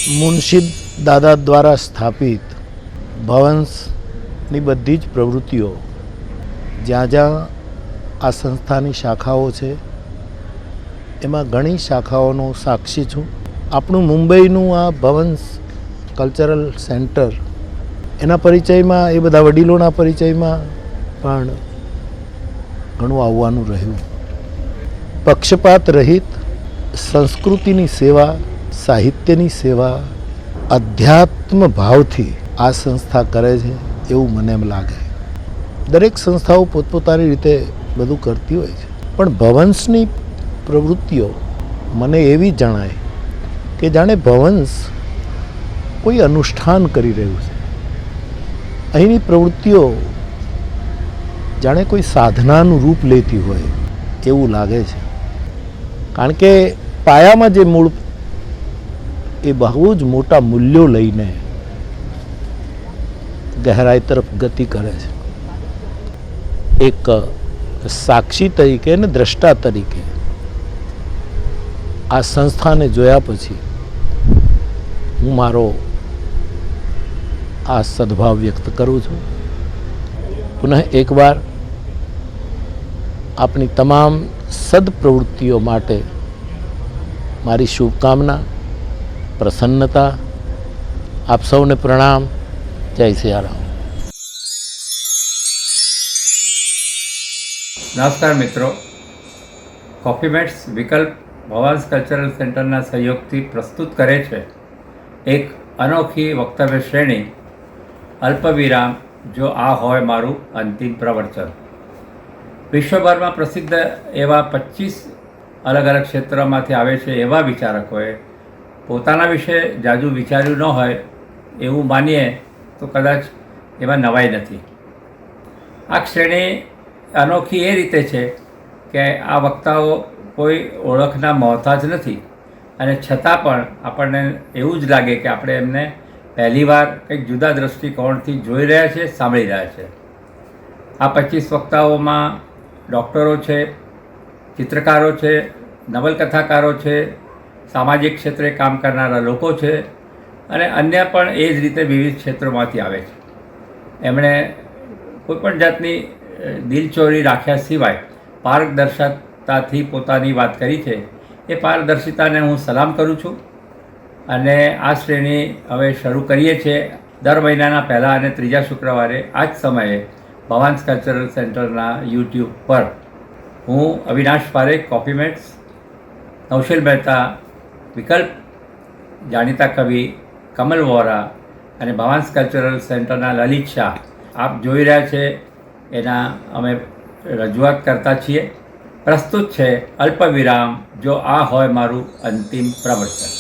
મુનશી દાદા દ્વારા સ્થાપિત ભવંસની બધી જ પ્રવૃત્તિઓ જ્યાં જ્યાં આ સંસ્થાની શાખાઓ છે એમાં ઘણી શાખાઓનો સાક્ષી છું. આપણું મુંબઈનું આ ભવંસ કલ્ચરલ સેન્ટર એના પરિચયમાં એ બધા વડીલોના પરિચયમાં પણ ઘણું આવવાનું રહ્યું. પક્ષપાત રહિત સંસ્કૃતિની સેવા, સાહિત્યની સેવા, અધ્યાત્મ ભાવથી આ સંસ્થા કરે છે એવું મને એમ લાગે. દરેક સંસ્થાઓ પોતપોતાની રીતે બધું કરતી હોય છે, પણ ભવંસની પ્રવૃત્તિઓ મને એવી જણાય કે જાણે ભવંસ કોઈ અનુષ્ઠાન કરી રહ્યું છે. અહીંની પ્રવૃત્તિઓ જાણે કોઈ સાધનાનું રૂપ લેતી હોય એવું લાગે છે. કારણ કે પાયામાં જે મૂળ એ બહુ જ મોટા મૂલ્યો લઈને ગહેરાઈ તરફ ગતિ કરે છે. એક સાક્ષી તરીકે અને દ્રષ્ટા તરીકે આ સંસ્થાને જોયા પછી હું મારો આ સદભાવ વ્યક્ત કરું છું. પુનઃ એકવાર આપણી તમામ સદપ્રવૃત્તિઓ માટે મારી શુભકામના, પ્રસન્નતા. આપ સૌને પ્રણામ. જય સિયારામ. નમસ્કાર મિત્રો, કોફી મેટ્સ વિકલ્પ ભવાંસ કલ્ચરલ સેન્ટરના સહયોગથી પ્રસ્તુત કરે છે એક અનોખી વક્તવ્ય શ્રેણી અલ્પવિરામ જો આ હોય મારું અંતિમ પ્રવચન. વિશ્વભરમાં પ્રસિદ્ધ એવા 25 અલગ અલગ ક્ષેત્રોમાંથી આવે છે એવા વિચારકોએ પોતાના વિશે જાજુ વિચાર્યું ન હોય એવું માનીએ તો કદાચ એમાં નવાઈ નથી. આ શ્રેણી અનોખી એ રીતે છે કે આ વક્તાઓ કોઈ ઓળખના મોહતાજ નથી અને છતાં પણ આપણને એવું જ લાગે કે આપણે એમને પહેલીવાર કંઈક જુદા દૃષ્ટિકોણથી જોઈ રહ્યા છે, સાંભળી રહ્યા છે. આ 25 વક્તાઓમાં ડૉક્ટરો છે, ચિત્રકારો છે, નવલકથાકારો છે, સામાજિક ક્ષેત્રે કામ કરનારા લોકો છે અને અન્ય પણ એ જ રીતે વિવિધ ક્ષેત્રોમાંથી આવે છે. એમણે કોઈપણ જાતની દિલચોરી રાખ્યા સિવાય પારદર્શકતાથી પોતાની વાત કરી છે. એ પારદર્શિતાને હું સલામ કરું છું અને આ શ્રેણી હવે શરૂ કરીએ છીએ દર મહિનાના પહેલા અને ત્રીજા શુક્રવારે આ જ સમયે ભવાંસ કલ્ચરલ સેન્ટરના યુટ્યુબ પર. હું અવિનાશ પારેખ, કોફી મેટ્સ, નૌશીલ મહેતા વિકલ્પ, જાણીતા કવિ કમલ વોરા અને ભવાંસ કલ્ચરલ સેન્ટરના લલિત શાહ આપ જોઈ રહ્યા છે એના અમે રજૂઆત કરતા છીએ. પ્રસ્તુત છે અલ્પવિરામ જો આ હોય મારું અંતિમ પ્રવચન.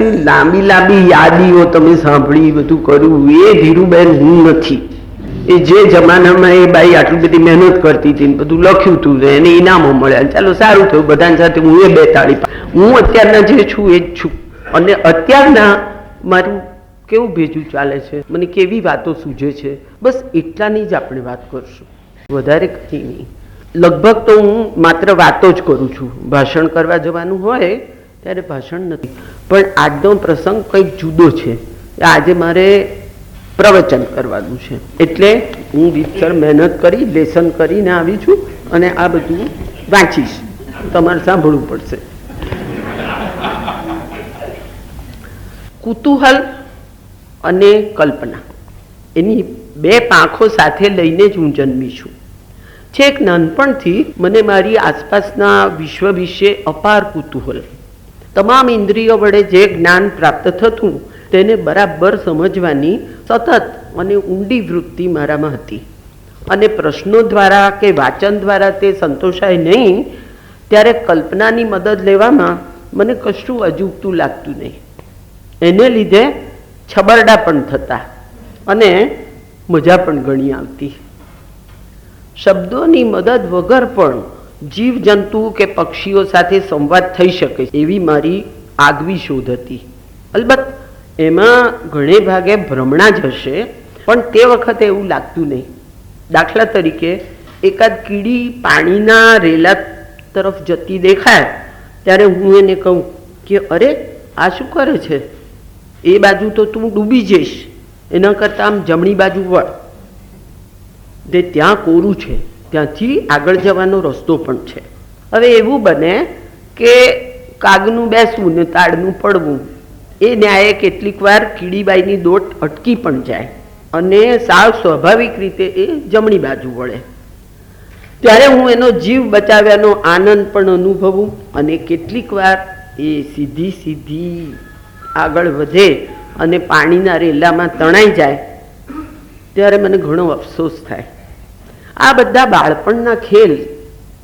આટલી લાંબી લાંબી યાદીઓ તમે સાંભળી, બધું કર્યું, એ ધીરુબેન હું નથી. એ જે જમાનામાં એ બાઈ આટલી બધી મહેનત કરતી હતી, બધું લખ્યું હતું ને એને ઇનામો મળ્યા, ચાલો સારું થયું, બધાની સાથે હું એ 2 તાળી. હું અત્યારના જે છું એ જ છું. અને અત્યારના મારું કેવું ભેજું ચાલે છે, મને કેવી વાતો સૂઝે છે, બસ એટલાની જ આપણે વાત કરશું, વધારે કંઈ નહીં. લગભગ તો હું માત્ર વાતો જ કરું છું. ભાષણ કરવા જવાનું હોય ત્યારે ભાષણ નથી. પણ આજનો પ્રસંગ કંઈક જુદો છે. આજે મારે પ્રવચન કરવાનું છે, એટલે હું રીતસર મહેનત કરી લેસન કરીને આવી છું અને આ બધું વાંચીશ, તમારે સાંભળવું પડશે. કુતૂહલ અને કલ્પના એની 2 પાંખો સાથે લઈને જ હું જન્મી છું. છેક નાનપણથી મને મારી આસપાસના વિશ્વ વિશે અપાર કુતૂહલ. તમામ ઇન્દ્રિયો વડે જે જ્ઞાન પ્રાપ્ત થતું તેને બરાબર સમજવાની સતત અને ઊંડી વૃત્તિ મારામાં હતી. અને પ્રશ્નો દ્વારા કે વાંચન દ્વારા તે સંતોષાય નહીં ત્યારે કલ્પનાની મદદ લેવામાં મને કશું અજુગતું લાગતું નહીં. એને લીધે છબરડા પણ થતા અને મજા પણ ઘણી આવતી. શબ્દોની મદદ વગર પણ જીવજંતુ કે પક્ષીઓ સાથે સંવાદ થઈ શકે એવી મારી આગવી શોધ હતી. અલબત્ત એમાં ઘણે ભાગે ભ્રમણા જ હશે, પણ તે વખતે એવું લાગતું નહીં. દાખલા તરીકે એકાદ કીડી પાણીના રેલા તરફ જતી દેખાય ત્યારે હું એને કહું કે અરે આ શું કરે છે, એ બાજુ તો તું ડૂબી જઈશ, એના કરતાં આમ જમણી બાજુ વળ, તે ત્યાં કોરું છે, ત્યાંથી આગળ જવાનો રસ્તો પણ છે. હવે એવું બને કે કાગનું બેસવું ને તાડનું પડવું, એ ન્યાયે કેટલીક વાર કીડીબાઈની દોટ અટકી પણ જાય અને સાવ સ્વાભાવિક રીતે એ જમણી બાજુ વળે. ત્યારે હું એનો જીવ બચાવ્યાનો આનંદ પણ અનુભવું અને કેટલીક વાર એ સીધી આગળ વધે અને પાણીના રેલામાં તણાઈ જાય ત્યારે મને ઘણો અફસોસ થાય. આ બધા બાળપણના ખેલ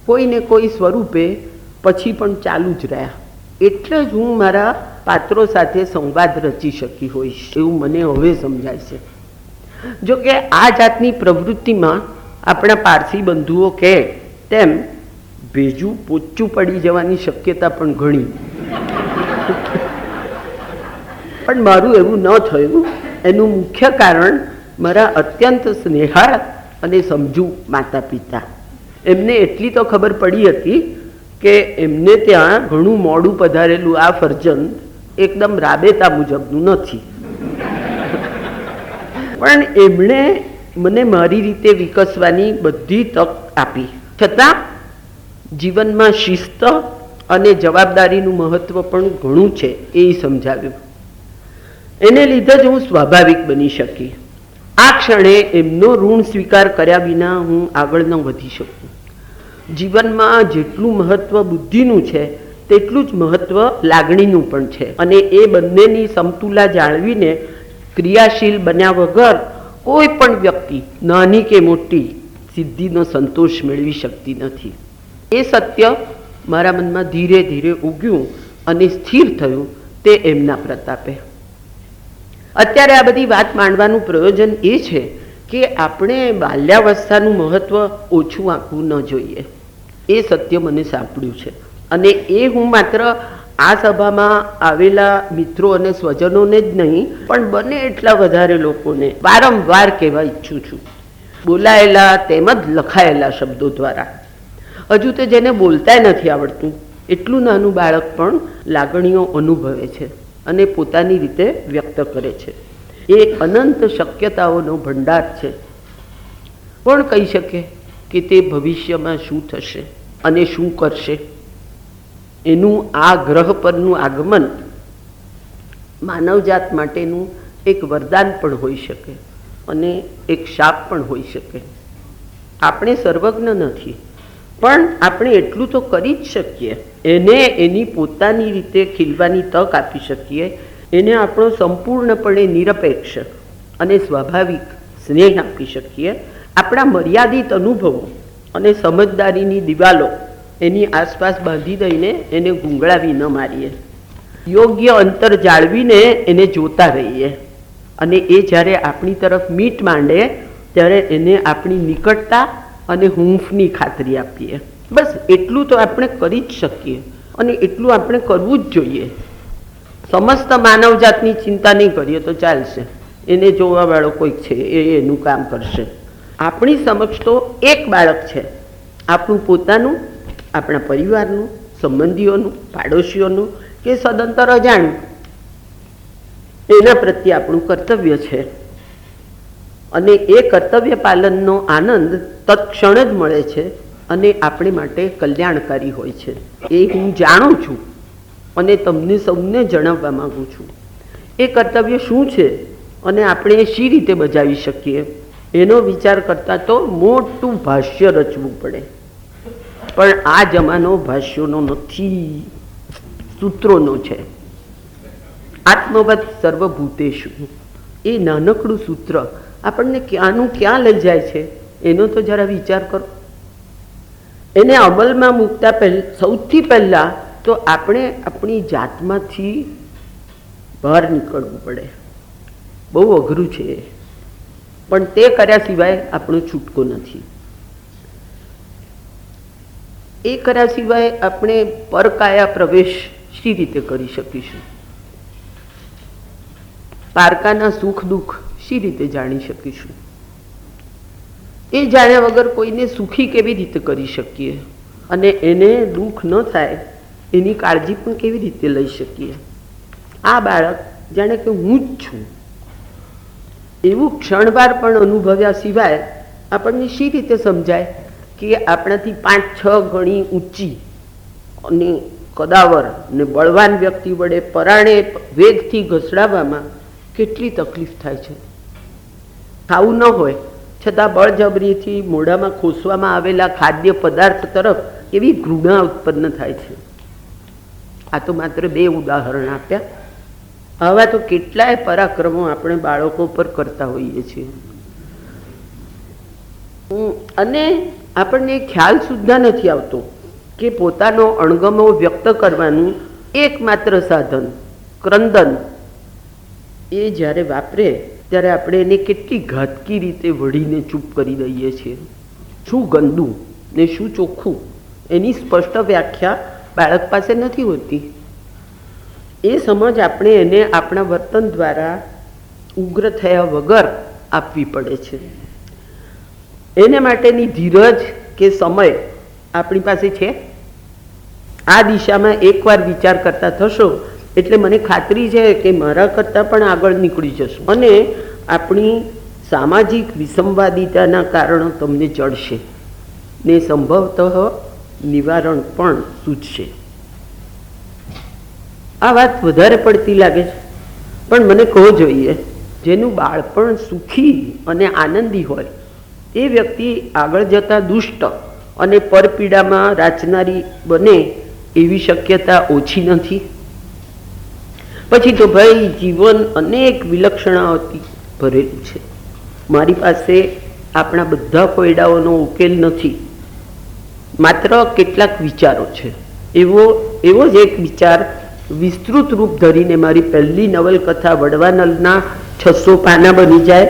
કોઈને કોઈ સ્વરૂપે પછી પણ ચાલુ જ રહ્યા. એટલે જ હું મારા પાત્રો સાથે સંવાદ રચી શકી હોઈશ એવું મને હવે સમજાય છે. જો કે આ જાતની પ્રવૃત્તિમાં આપણા પારસી બંધુઓ કહે તેમ ભેજું પોચું પડી જવાની શક્યતા પણ ઘણી. પણ મારું એવું ન થયું. એનું મુખ્ય કારણ મારા અત્યંત સ્નેહાળ અને સમજુ માતા પિતા. એમને એટલી તો ખબર પડી હતી કે એમને ત્યાં ઘણું મોડું પધારેલું આ ફરજંદ એકદમ રાબેતા મુજબનું નથી. પણ એમણે મને મારી રીતે વિકસવાની બધી તક આપી. છતાં જીવનમાં શિસ્ત અને જવાબદારીનું મહત્વ પણ ઘણું છે એ સમજાવ્યું. એને લીધે જ હું સ્વાભાવિક બની શકી. આ ક્ષણે એમનો ઋણ સ્વીકાર કર્યા વિના હું આગળ ન વધી શકું. જીવનમાં જેટલું મહત્વ બુદ્ધિનું છે તેટલું જ મહત્વ લાગણીનું પણ છે, અને એ બંનેની સમતુલા જાળવીને ક્રિયાશીલ બન્યા વગર કોઈ પણ વ્યક્તિ નાની કે મોટી સિદ્ધિનો સંતોષ મેળવી શકતી નથી. એ સત્ય મારા મનમાં ધીરે ધીરે ઉગ્યું અને સ્થિર થયું તે એમના પ્રતાપે. અત્યારે આ બધી વાત માંડવાનું પ્રયોજન એ છે કે આપણે બાલ્યાવસ્થાનું મહત્વ ઓછું આંકવું ન જોઈએ. એ સત્ય મને સાંપડ્યું છે અને એ હું માત્ર આ સભામાં આવેલા મિત્રો અને સ્વજનોને જ નહીં પણ બને એટલા વધારે લોકોને વારંવાર કહેવા ઈચ્છું છું, બોલાયેલા તેમજ લખાયેલા શબ્દો દ્વારા. હજુ તો જેને બોલતાય નથી આવડતું એટલું નાનું બાળક પણ લાગણીઓ અનુભવે છે અને પોતાની રીતે વ્યક્ત કરે છે. એ અનંત શક્યતાઓનો ભંડાર છે. કોણ કહી શકે કે તે ભવિષ્યમાં શું થશે અને શું કરશે? એનું આ ગ્રહ પરનું આગમન માનવજાત માટેનું એક વરદાન પણ હોઈ શકે અને એક શાપ પણ હોઈ શકે. આપણે સર્વજ્ઞ નથી, પણ આપણે એટલું તો કરી જ શકીએ. એને એની પોતાની રીતે ખીલવાની તક આપી શકીએ. એને આપણો સંપૂર્ણપણે નિરપેક્ષ અને સ્વાભાવિક સ્નેહ આપી શકીએ. આપણા મર્યાદિત અનુભવો અને સમજદારીની દિવાલો એની આસપાસ બાંધી દઈને એને ગુંગળાવી ન મારીએ. યોગ્ય અંતર જાળવીને એને જોતા રહીએ, અને એ જ્યારે આપણી તરફ મીટ માંડે ત્યારે એને આપણી નિકટતા અને હૂંફની ખાતરી આપીએ. બસ એટલું તો આપણે કરી જ શકીએ, અને એટલું આપણે કરવું જ જોઈએ. સમસ્ત માનવજાતની ચિંતા નહીં કરીએ તો ચાલશે, એને જોવાવાળો કોઈક છે એ એનું કામ કરશે. આપણી સમક્ષ તો એક બાળક છે, આપણું પોતાનું, આપણા પરિવારનું, સંબંધીઓનું, પાડોશીઓનું કે સદંતર અજાણ્યું, એના પ્રત્યે આપણું કર્તવ્ય છે. અને એ કર્તવ્ય પાલનનો આનંદ તત્ક્ષણ જ મળે છે અને આપણે માટે કલ્યાણકારી હોય છે. એ હું જાણું છું અને તમને સૌને જણાવવા માગું છું. એ કર્તવ્ય શું છે અને આપણે શી રીતે બજાવી શકીએ એનો વિચાર કરતાં તો મોટું ભાષ્ય રચવું પડે. પણ આ જમાનો ભાષ્યોનો નથી, સૂત્રોનો છે. આત્મવત સર્વભૂતેષુ, એ નાનકડું સૂત્ર આપણને ક્યાંનું ક્યાં લઈ જાય છે એનો તો જરા વિચાર કરો. એને અમલમાં મૂકતા સૌથી પહેલાં તો આપણે આપણી જાતમાંથી બહાર નીકળવું પડે. બહુ અઘરું છે, પણ તે કર્યા સિવાય આપણો છૂટકો નથી. એ કર્યા સિવાય આપણે પરકાયા પ્રવેશ શી રીતે કરી શકીશું? પારકાના સુખ દુઃખ શી રીતે જાણી શકીશું? એ જાણ્યા વગર કોઈને સુખી કેવી રીતે કરી શકીએ અને એને દુઃખ ન થાય એની કાળજી પણ કેવી રીતે લઈ શકીએ? આ બાળક જાણે કે હું જ છું એવું ક્ષણવાર પણ અનુભવ્યા સિવાય આપણને શી રીતે સમજાય કે આપણાથી 5-6 ગણી ઊંચી અને કદાવર ને બળવાન વ્યક્તિ વડે પરાણે વેગથી ઘસડાવવામાં કેટલી તકલીફ થાય છે. ખાવું ન હોય છતાં બળજબરીથી મોઢામાં ખોસવામાં આવેલા ખાદ્ય પદાર્થ તરફ એવી ઘૃણા ઉત્પન્ન થાય છે. આ તો માત્ર 2 ઉદાહરણ આપ્યા. આવા તો કેટલાય પરાક્રમો આપણે બાળકો પર કરતા હોઈએ છીએ, અને આપણને ખ્યાલ સુદ્ધા નથી આવતો કે પોતાનો અણગમો વ્યક્ત કરવાનું એકમાત્ર સાધન ક્રંદન એ જ્યારે વાપરે ત્યારે આપણે એને કેટલી ઘાતકી રીતે વળીને ચૂપ કરી દઈએ છીએ. શું ગંદુ ને શું ચોખ્ખું એની સ્પષ્ટ વ્યાખ્યા બાળક પાસે નથી હોતી. એ સમજ આપણે એને આપણા વર્તન દ્વારા ઉગ્ર થયા વગર આપવી પડે છે. એને માટેની ધીરજ કે સમય આપણી પાસે છે? આ દિશામાં એકવાર વિચાર કરતા થશો એટલે મને ખાતરી છે કે મારા કરતાં પણ આગળ નીકળી જશો, અને આપણી સામાજિક વિસંવાદિતાના કારણો તમને ચડશે ને સંભવતઃ નિવારણ પણ સૂચશે. આ વાત વધારે પડતી લાગે છે, પણ મને કહો જોઈએ, જેનું બાળપણ સુખી અને આનંદી હોય એ વ્યક્તિ આગળ જતા દુષ્ટ અને પરપીડામાં રાચનારી બને એવી શક્યતા ઓછી નથી? પછી તો ભાઈ જીવન અનેક વિલક્ષણાઓથી ભરેલું છે. મારી પાસે આપણા બધા કોયડાઓનો ઉકેલ નથી, માત્ર કેટલાક વિચારો છે. એવો જ એક વિચાર વિસ્તૃત રૂપ ધરીને મારી પહેલી નવલકથા વડવાનલના 600 પાના બની જાય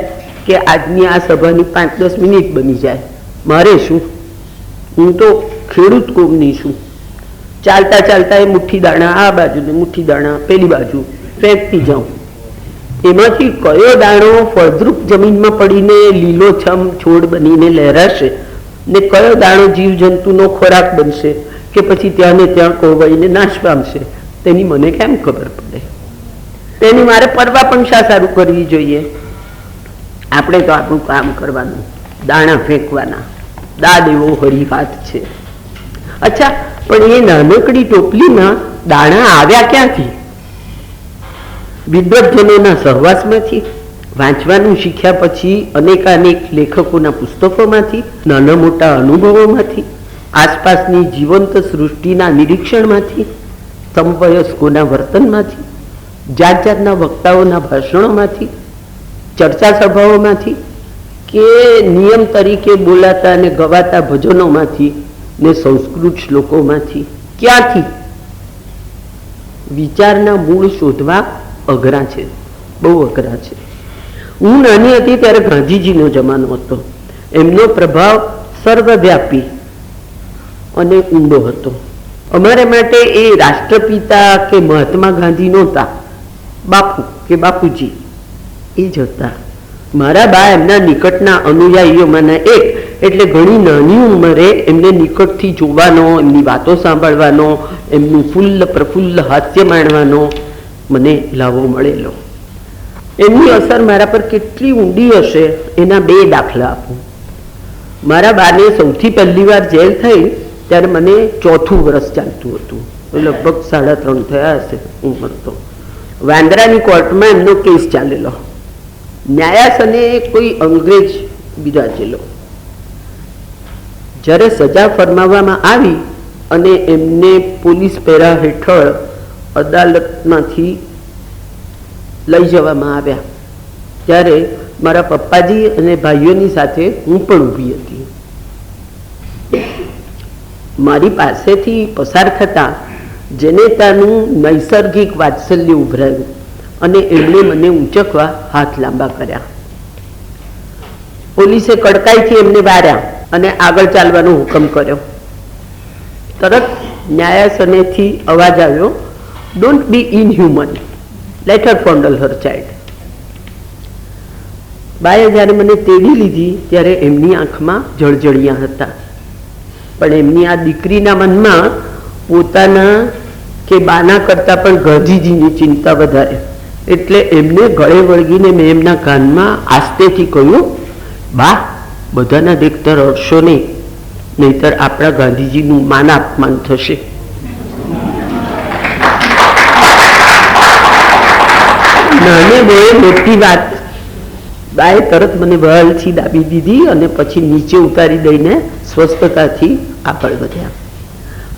કે આજની આ સભાની 5-10 મિનિટ બની જાય. મારે શું, હું તો ખેડૂત કોમની છું. ચાલતા ચાલતા એ મુઠ્ઠી દાણા આ બાજુ ને મુઠ્ઠી દાણા પેલી બાજુ ફેંકતી જાઉં. એમાંથી કયો દાણો ફળદ્રુપ જમીનમાં પડીને લીલોછમ છોડ બનીને લહેરાશે ને કયો દાણો જીવજંતુનો ખોરાક બનશે કે પછી ત્યાં ને ત્યાં કોવાઈને નાશ પામશે તેની મને કેમ ખબર પડે? તેની મારે પરવા પણ શા સારું કરવી જોઈએ? આપણે તો આપણું કામ કરવાનું, દાણા ફેંકવાના. દાદ એવો હરી હાથ છે. અચ્છા, પણ એ નાનકડી ટોપલીમાં દાણા આવ્યા ક્યાંથી? વિદ્વજનોના સહવાસમાંથી, વાંચવાનું શીખ્યા પછી અનેકાનેક લેખકોના પુસ્તકોમાંથી, નાના મોટા અનુભવોમાંથી, આસપાસની જીવંત સૃષ્ટિના નિરીક્ષણમાંથી, સમવયસ્કોના વર્તનમાંથી, જાત જાતના વક્તાઓના ભાષણોમાંથી, ચર્ચા સભાઓમાંથી, કે નિયમ તરીકે બોલાતા અને ગવાતા ભજનોમાંથી ને સંસ્કૃત શ્લોકોમાંથી? ક્યાંથી? વિચારના મૂળ શોધવા અઘરા છે, બહુ અઘરા છે. હું નાની હતી ત્યારે ગાંધીજીનો જમાનો હતો. એમનો પ્રભાવ સર્વવ્યાપી અને ઊંડો હતો. અમારે માટે એ રાષ્ટ્રપિતા કે મહાત્મા ગાંધી નહોતા, બાપુ કે બાપુજી એ જ હતા. મારા બા એમના નિકટના અનુયાયીઓમાંના એક, એટલે ઘણી નાની ઉંમરે એમને નિકટથી જોવાનો, એમની વાતો સાંભળવાનો, એમનું ફૂલ્લ પ્રફુલ્લ હાસ્ય માણવાનો મને લાવો મળેલો. એમની અસર મારા પર કેટલી ઊંડી હશે એના બે દાખલા આપું. મારા બાને સૌથી પહેલી વાર જેલ થઈ ત્યારે મને 4થું વર્ષ ચાલતું હતું, લગભગ 3.5 થયા હશે ઉંમર તો. વાંદરાની કોર્ટમાં એમનો કેસ ચાલેલો. ન્યાયાસને કોઈ અંગ્રેજ બિરાજેલો. જ્યારે સજા ફરમાવવામાં આવી અને એમને પોલીસ પહેરા હેઠળ અદાલતમાંથી લઈ જવામાં આવ્યા, ત્યારે મારા પપ્પાજી અને ભાઈઓની સાથે હું પણ ઊભી હતી. મારી પાસેથી પસાર થતા જનેતાનું નૈસર્ગિક વાત્સલ્ય ઉભરાયું અને એમણે મને ઊંચકવા હાથ લાંબા કર્યા. પોલીસે કડકાઈથી એમને વાર્યા અને આગળ ચાલવાનો હુકમ કર્યો. તરત ન્યાયાસનેથી અવાજ આવ્યો, don't be inhuman, let her fondle her child. બાએ જ્યારે મને તેડી લીધી ત્યારે એમની આંખમાં જળજળિયા હતા, પણ એમની આ દીકરીના મનમાં પોતાના કે બાના કરતાં પણ ગાંધીજીની ચિંતા વધારે. એટલે એમને ગળે વળગીને મેં એમના કાનમાં આસ્તેથી કહ્યું, બા, બધાના દેખતા રડશો નહીં, નહીતર આપણા ગાંધીજીનું માન અપમાન થશે. નાને બે મોટી વાત. બાએ તરત મને વહાલથી દાબી દીધી અને પછી નીચે ઉતારી દઈને સ્વસ્થતાથી આગળ વધ્યા.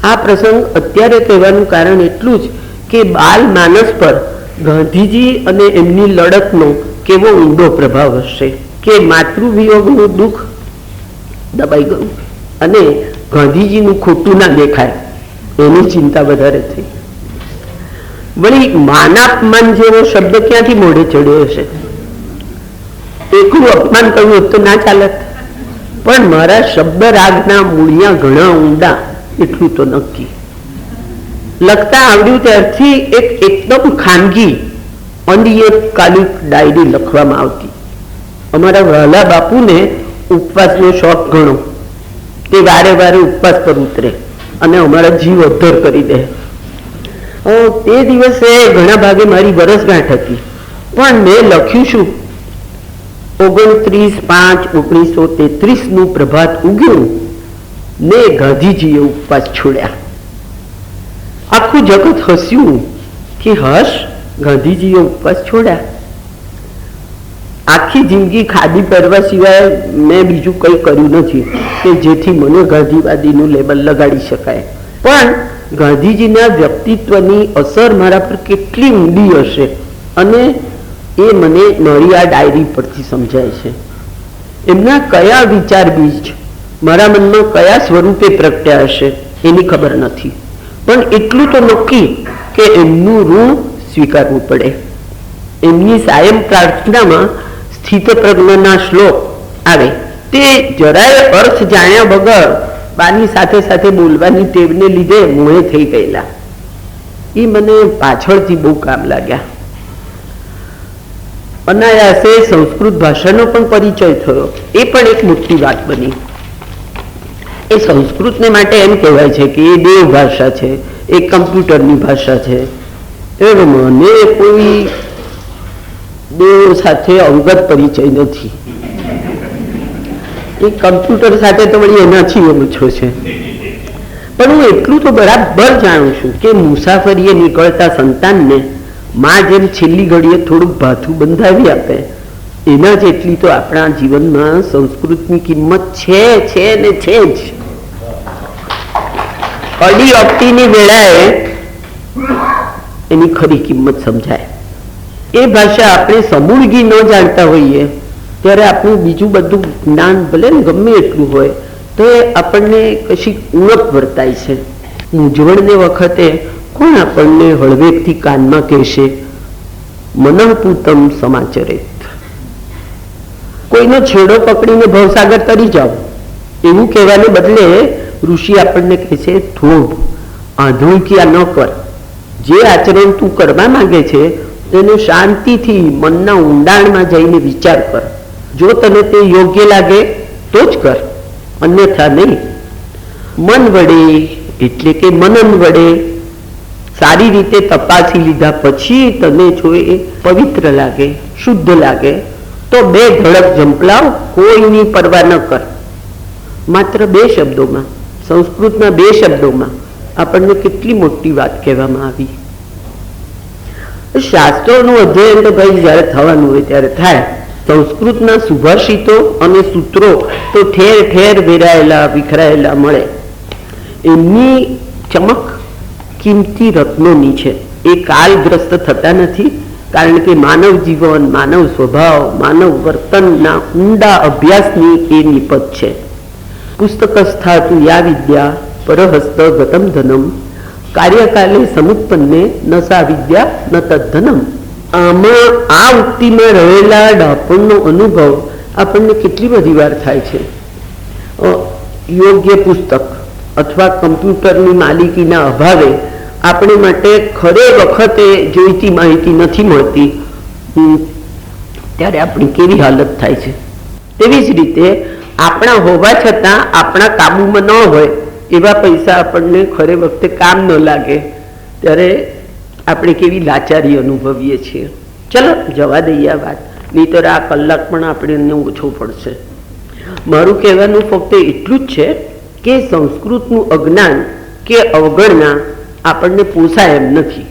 આ પ્રસંગ અત્યારે કહેવાનું કારણ એટલું જ કે બાલ માનસ પર ગાંધીજી અને એમની લડતનો કેવો ઊંડો પ્રભાવ હશે કે માતૃવિયોગનું દુઃખ દબાઈ ગયું અને ગાંધીજીનું ખોટું ના દેખાય એની ચિંતા વધારે થઈ. વળી માનાપમાન જેવો શબ્દ ક્યાંથી મોઢે ચડ્યો હશે? એકલું અપમાન કહ્યું તો ના ચાલત, પણ મારા શબ્દ રાગના મૂળિયા ઘણા ઊંડા એટલું તો નક્કી. લખતા આવડ્યું ત્યારથી એકદમ ખાનગી અનિયતકાલિક ડાયરી લખવામાં આવતી. અમારા વહાલા બાપુને ઉપવાસનો શોખ ઘણો. તે વારે વારે ઉપવાસ પર ઉતરે અને અમારા જીવ અદ્ધર કરી દે. તે દિવસે ઘણા ભાગે મારી વરસગાંઠ હતી, પણ મેં લખ્યું શું, 29/5/1933 પ્રભાત ઉગ્યું ને ગાંધીજીએ ઉપવાસ છોડ્યા. આખું જગત હસ્યું કે હશ, ગાંધીજીએ ઉપવાસ છોડ્યા. આખી જિંદગી ખાદી પહેરવા સિવાય મેં બીજું કંઈ કર્યું નથી કે જેથી મને ગાંધીવાદીનું લેબલ લગાડી શકાય. પણ ગાંધીજીના વ્યક્તિત્વની અસર મારા પર કેટલી ઊંડી હશે અને એ મને મારી આ ડાયરી પરથી સમજાય છે. એમના કયા વિચાર બીજ મારા મનમાં કયા સ્વરૂપે પ્રગટ્યા હશે એની ખબર નથી, પણ એટલું તો નક્કી કે એમનું ઋણ સ્વીકારવું પડે. એમની સાયમ પ્રાર્થનામાં સ્થિતપ્રજ્ઞના શ્લોક આવે તે જરાય અર્થ જાણ્યા વગર બાની સાથે સાથે બોલવાની ટેવને લીધે મોહે થઈ ગયેલા. એ મને પાછળથી બહુ કામ લાગ્યા. અનાયાસે સંસ્કૃત ભાષાનો પણ પરિચય થયો. એ પણ એક મોટી વાત બની. એ સંસ્કૃતને માટે એમ કહેવાય છે કે એ દેવ ભાષા છે, એ કમ્પ્યુટરની ભાષા છે. મને કોઈ દેવ સાથે અંગત પરિચય નથી. એ કમ્પ્યુટર સાથે તો વળી એનાથી ઓછો છે. પણ હું એટલું તો બરાબર જાણું છું કે મુસાફરીએ નીકળતા સંતાનને માં જેમ છેલ્લી ઘડીએ થોડુંક ભાથું બંધાવી આપે, એના જેટલી તો આપણા જીવનમાં સંસ્કૃતની કિંમત છે ને છે જ. અડી અપટીની વેળાએ એની ખરી કિંમત સમજાય. એ ભાષા આપણે સમૂળગી ન જાણતા હોઈએ ત્યારે આપણું બીજું બધું જ્ઞાન ભલે ને ગમે એટલું હોય તો એ આપણને કશી ઉણપ વર્તાય છે. મૂંઝવણને વખતે કોણ આપણને હળવેકથી કાનમાં કહેશે મનઃપૂતમ સમાચરેત? કોઈનો છેડો પકડીને ભવસાગર તરી જાઓ એવું કહેવાને બદલે ઋષિ આપણને કહે છે થોભ, આધુનિકિયા ન કર. જે આચરણ તું કરવા માંગે છે તેને શાંતિથી મનના ઊંડાણમાં જઈને વિચાર કર. જો તને તે યોગ્ય લાગે તો જ કર, અન્યથા નહીં. મન વડે એટલે કે મનન વડે સારી રીતે તપાસી લીધા પછી તને જો એ પવિત્ર લાગે, શુદ્ધ લાગે તો 2 ધડક ઝંપલાવ, કોઈની પરવા ન કર. માત્ર 2 શબ્દોમાં, સંસ્કૃતના 2 શબ્દોમાં આપણને કેટલી મોટી વાત કહેવામાં આવી. શાસ્ત્રોનું અધ્યયન તો ભાઈ જ્યારે થવાનું હોય ત્યારે થાય. સંસ્કૃતના સુભાષિતો અને સૂત્રો તો ઠેર ઠેર વેરાયેલા વિખરાયેલા મળે. એમની ચમક કિંમતી રત્નોની છે. એ કાલગ્રસ્ત થતા નથી, કારણ કે માનવ જીવન, માનવ સ્વભાવ, માનવ વર્તનના ઊંડા અભ્યાસની એ નિપજ છે. પુસ્તકસ્થાતુ યા વિદ્યા પરહસ્ત ગતમ ધનમ કાર્યકાલે સમુત્પન્ને ન સા વિદ્યા ન તદ્ધનમ. આમાં આ ઉક્તિમાં રહેલા ડાપણનો અનુભવ આપણને કેટલી બધી વાર થાય છે. યોગ્ય પુસ્તક અથવા કમ્પ્યુટરની માલિકીના અભાવે આપણે માટે ખરે વખતે જોઈતી માહિતી નથી મળતી, ત્યારે આપણી કેવી હાલત થાય છે. તેવી જ રીતે આપણા હોવા છતાં આપણા કાબુમાં ન હોય એવા પૈસા આપણને ખરે વખતે કામ ન લાગે ત્યારે આપણે કેવી લાચારી અનુભવીએ છીએ. ચલો જવા દઈએ આ વાત, નહીંતર આ કલાક પણ આપણને ઓછો પડશે. મારું કહેવાનું ફક્ત એટલું જ છે કે સંસ્કૃતનું અજ્ઞાન કે અવગણના આપણને પોસાય એમ નથી.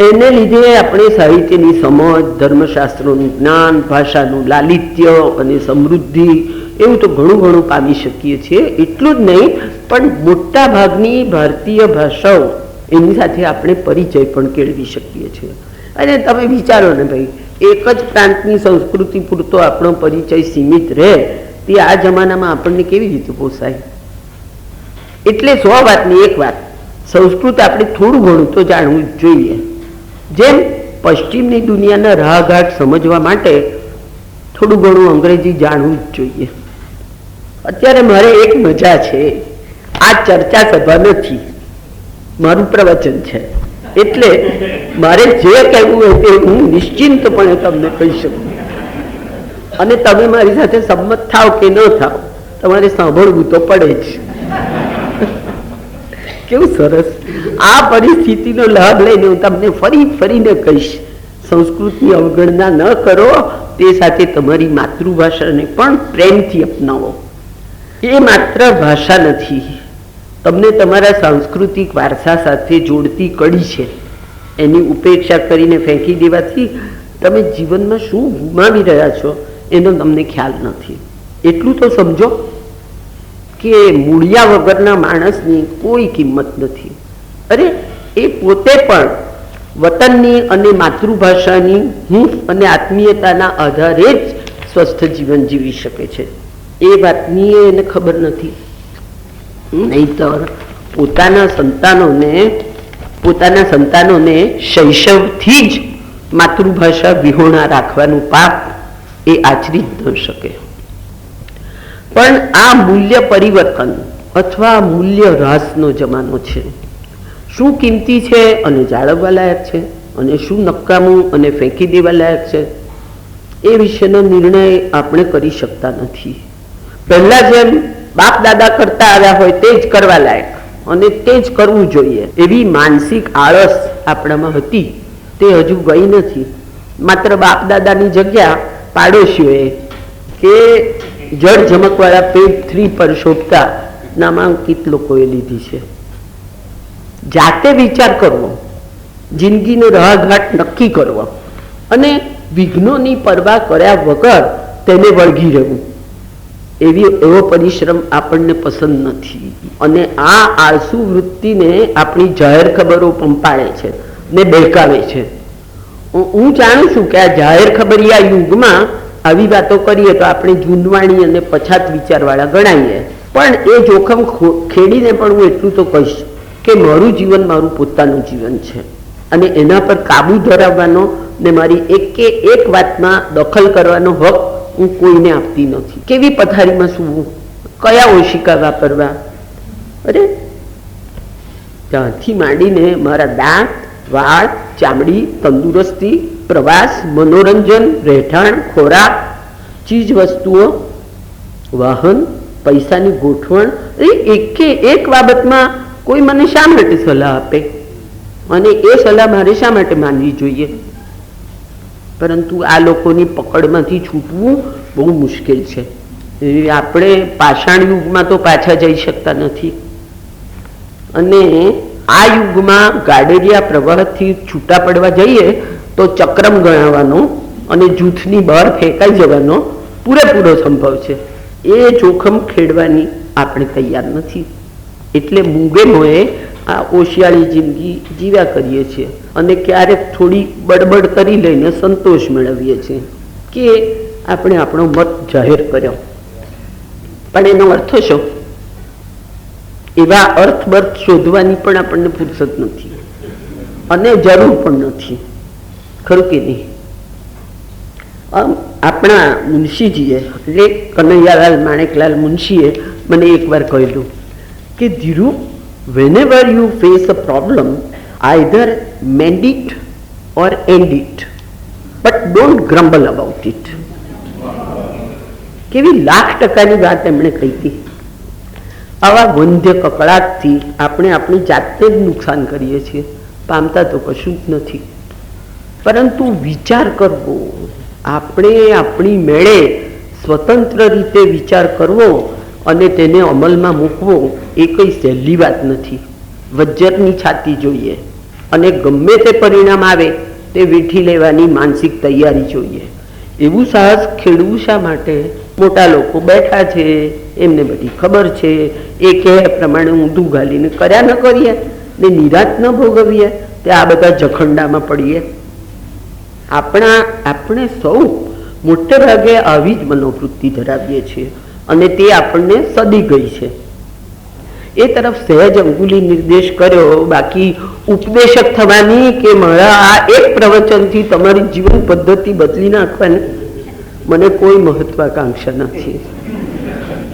એને લીધે આપણે સાહિત્યની સમજ, ધર્મશાસ્ત્રોનું જ્ઞાન, ભાષાનું લાલિત્ય અને સમૃદ્ધિ એવું તો ઘણું ઘણું પામી શકીએ છીએ. એટલું જ નહીં પણ મોટા ભાગની ભારતીય ભાષાઓ એની સાથે આપણે પરિચય પણ કેળવી શકીએ છીએ. અને તમે વિચારો ને ભાઈ, એક જ પ્રાંતની સંસ્કૃતિ પૂરતો આપણો પરિચય સીમિત રહે તે આ જમાનામાં આપણને કેવી રીતે પોસાય? એટલે 100 વાતની એક વાત, સંસ્કૃત આપણે થોડું ઘણું તો જાણવું જ જોઈએ. જેમ પશ્ચિમની દુનિયાના રાહઘાટ સમજવા માટે થોડું ઘણું અંગ્રેજી જાણવું જ જોઈએ. અત્યારે મારે એક મજા છે, આ ચર્ચા સભા નથી, મારું પ્રવચન છે, એટલે મારે જે કહેવું હોય તે હું નિશ્ચિંતપણે તમને કહી શકું. અને તમે મારી સાથે સંમત થાવ કે ન થાવ, તમારે સાંભળવું તો પડે જ. કેવું સરસ! આ પરિસ્થિતિનો લાભ લઈને હું તમને ફરીને કહીશ, સંસ્કૃતની અવગણના ન કરો, તે સાથે તમારી માતૃભાષાને પણ પ્રેમથી અપનાવો. એ માત્ર ભાષા નથી, તમને તમારા સાંસ્કૃતિક વારસા સાથે જોડતી કડી છે. એની ઉપેક્ષા કરીને ફેંકી દેવાથી તમે જીવનમાં શું ગુમાવી રહ્યા છો એનો તમને ખ્યાલ નથી. એટલું તો સમજો કે મૂળિયા વગરના માણસની કોઈ કિંમત નથી. અરે એ પોતે પણ વતનની અને માતૃભાષાની હૂંફ અને આત્મીયતાના આધારે જ સ્વસ્થ જીવન જીવી શકે છે. એ વાતની એને ખબર નથી. નહીંતર પોતાના સંતાનોને શૈશવથી જ માતૃભાષા વિહોણા રાખવાનું પાપ એ આચરી જ ન શકે. પણ આ મૂલ્ય પરિવર્તન અથવા મૂલ્ય હ્રાસનો જમાનો છે. શું કિંમતી છે અને જાળવવા લાયક છે અને શું નકામું અને ફેંકી દેવા લાયક છે એ વિશેનો નિર્ણય આપણે કરી શકતા નથી. પહેલા જેમ બાપ દાદા કરતા આવ્યા હોય તે જ કરવા લાયક અને તે જ કરવું જોઈએ એવી માનસિક આળસ આપણામાં હતી, તે હજુ ગઈ નથી. માત્ર બાપ દાદાની જગ્યા પાડોશીઓએ કે જળ ઝમકવાળા પેજ 3 પર શોભતા નામાંકિત લોકોએ લીધી છે. જાતે વિચાર કરવો, જિંદગીનો રાહઘાટ નક્કી કરવો અને વિઘ્નોની પરવા કર્યા વગર તેને વળગી રહેવું, એવો પરિશ્રમ આપણને પસંદ નથી. અને આ આળસુ વૃત્તિને આપણી જાહેર ખબરો પંપાળે છે ને બહેકાવે છે. હું જાણું છું કે આ જાહેર ખબરિયા યુગમાં આવી વાતો કરીએ તો આપણે જૂનવાણી અને પછાત વિચારવાળા ગણાઈએ, પણ એ જોખમ ખેડીને પણ હું એટલું તો કહીશ કે મારું જીવન મારું પોતાનું જીવન છે અને એના પર કાબુ ધરાવવાનો ને મારી એકે એક વાતમાં દખલ કરવાનો હક હું કોઈને આપતી નથી. કેવી પથારીમાં સૂવું, કયા ઓશિકા વાપરવા, અરે ત્યાંથી માંડીને મારા દાંત, વાળ, ચામડી, તંદુરસ્તી, પ્રવાસ, મનોરંજન, રહેઠાણ, ખોરાક, ચીજ વસ્તુઓ, વાહન, પૈસાની ગોઠવણ, એકે એક બાબતમાં કોઈ મને શા માટે સલાહ આપે અને એ સલાહ મારે શા માટે માનવી જોઈએ? પરંતુ આ લોકોની પકડમાંથી છૂટવું બહુ મુશ્કેલ છે. આપણે પાષાણ યુગમાં તો પાછા જઈ શકતા નથી અને આ યુગમાં ગાડેરિયા પ્રવાહથી છૂટા પડવા જઈએ તો ચક્રમ ગણાવવાનો અને જૂથની બહાર ફેંકાઈ જવાનો પૂરેપૂરો સંભવ છે. એ જોખમ ખેડવાની આપણે તૈયાર નથી. એટલે મૂંગે મોએ આ ઓશિયાળી જિંદગી જીવ્યા કરીએ છીએ અને ક્યારેક થોડી બડબડ કરી લઈને સંતોષ મેળવીએ છીએ કે આપણે આપણો મત જાહેર કર્યો. પણ એનો અર્થ શું? એવા અર્થબર્થ શોધવાની પણ આપણને ફુરસત નથી અને જરૂર પણ નથી, ખરું કે નહીં? આપણા મુનશીજીએ એટલે કનૈયાલાલ માણેકલાલ મુનશીએ મને એકવાર કહેલું કે Dhiru, whenever you face a problem, either mend it or end it, but don't grumble about it. કેવી 1,00,000% વાત એમણે કહી હતી. આવા વંધ્ય કકળાટથી આપણે આપણી જાતને જ નુકસાન કરીએ છીએ, પામતા તો કશું જ નથી. પરંતુ વિચાર કરવો, આપણે આપણી મેળે સ્વતંત્ર રીતે વિચાર કરવો અને તેને અમલમાં મૂકવો એ કઈ સહેલી વાત નથી. વજ્જરની છાતી જોઈએ અને ગમે તે પરિણામ આવે તે વેઠી લેવાની માનસિક તૈયારી જોઈએ. એવું સાહસ ખેડવું શા માટે? મોટા લોકો બેઠા છે, એમને બધી ખબર છે, એ કહે પ્રમાણે ઊંધું ઘાલીને કર્યા ન કરીએ ને નિરાશ ન ભોગવીએ તે આ બધા જખંડામાં પડીએ. આપણે સૌ મોટે ભાગે આવી જ મનોવૃત્તિ ધરાવીએ છીએ અને તે આપણને સદી ગઈ છે. એ તરફ સહેજ અંગુલી નિર્દેશ કર્યો. બાકી ઉપદેશક થવાની કે મારા આ એક પ્રવચનથી તમારી જીવન પદ્ધતિ બદલી નાખવાની મને કોઈ મહત્વાકાંક્ષા નથી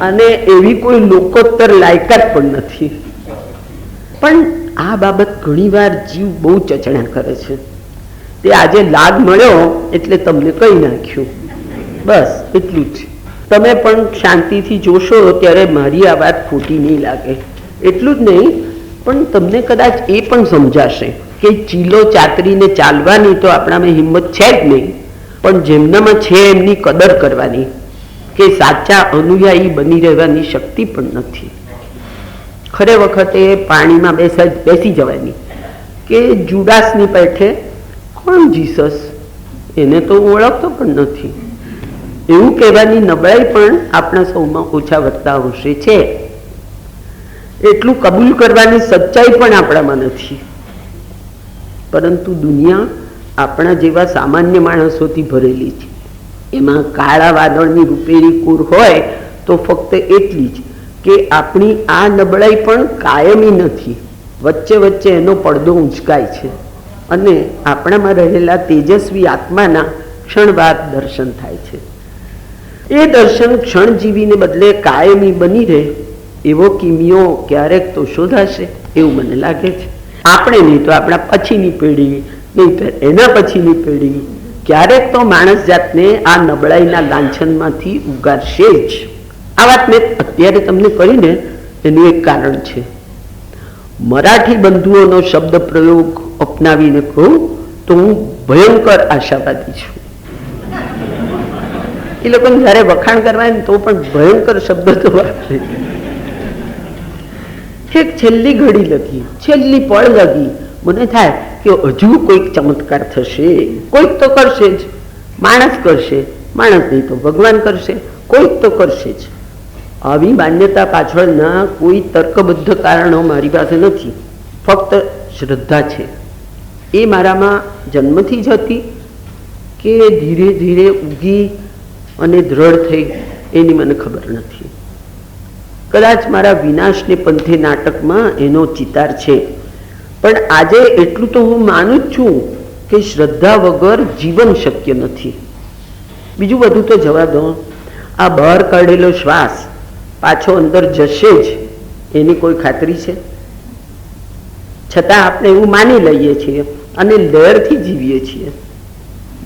અને એવી કોઈ લોકોત્તર લાયકાત પણ નથી. પણ આ બાબત ઘણીવાર જીવ બહુ ચચણા કરે છે. તે આજે લાગ મળ્યો એટલે તમને કહી નાખ્યું, બસ એટલું જ. તમે પણ શાંતિથી જોશો ત્યારે મારી આ વાત ખોટી નહીં લાગે. એટલું જ નહીં, પણ તમને કદાચ એ પણ સમજાશે કે ચીલો ચાતરીને ચાલવાની તો આપણામાં હિંમત છે જ નહીં, પણ જેમનામાં છે એમની કદર કરવાની કે સાચા અનુયાયી બની રહેવાની શક્તિ પણ નથી. ખરે વખતે પાણીમાં બેસી જવાની કે જુડાસની પેઠે કોણ જીસસ, એને તો ઓળખતો પણ નથી એવું કહેવાની નબળાઈ પણ આપણા સૌમાં ઓછા વધતા અંશે છે. એટલું કબૂલ કરવાની સચ્ચાઈ પણ આપણામાં નથી. પરંતુ દુનિયા આપણા જેવા સામાન્ય માણસોથી ભરેલી છે. એમાં કાળા વાદળની રૂપેરી કુર હોય તો ફક્ત એટલી જ કે આપણી આ નબળાઈ પણ કાયમી નથી. વચ્ચે વચ્ચે એનો પડદો ઊંચકાય છે અને આપણામાં રહેલા તેજસ્વી આત્માના ક્ષણવાર દર્શન થાય છે. એ દર્શન ક્ષણજીવીને બદલે કાયમી બની રહે એવો કિમિયો ક્યારેક તો શોધાશે એવું મને લાગે છે. આપણે નહીં તો આપણા પછીની પેઢી, નહીં તો એના પછીની પેઢી ક્યારેક તો માણસ જાતને આ નબળાઈના લાંછનમાંથી ઉગારશે જ. આ વાત મેં અત્યારે તમને કરીને એનું એક કારણ છે. મરાઠી બંધુઓનો શબ્દ પ્રયોગ અપનાવીને કહું તો હું ભયંકર આશાવાદી છું. એ લોકોને જયારે વખાણ કરવા તો પણ ભયંકર શબ્દ તો વાપરે. એક છેલ્લી ઘડી લગી, છેલ્લી પળ લગી મને થાય કે હજુ કોઈક ચમત્કાર થશે, કોઈક તો કરશે જ. માણસ કરશે, માણસ નહીં તો ભગવાન કરશે, કોઈક તો કરશે જ. આવી માન્યતા પાછળના કોઈ તર્કબદ્ધ કારણો મારી પાસે નથી, ફક્ત શ્રદ્ધા છે. એ મારામાં જન્મથી જ હતી કે ધીરે ધીરે ઉગી અને દ્રઢ થઈ એની મને ખબર નથી. કદાચ મારા વિનાશને પંથે નાટકમાં એનો ચિતાર છે. પણ આજે એટલું તો હું માનું જ છું કે શ્રદ્ધા વગર જીવન શક્ય નથી. બીજું બધું તો જવા દો. આ બહાર કાઢેલો શ્વાસ પાછો અંદર જશે જ એની કોઈ ખાતરી છે? છતાં આપણે એવું માની લઈએ છીએ અને લહેરથી જીવીએ છીએ.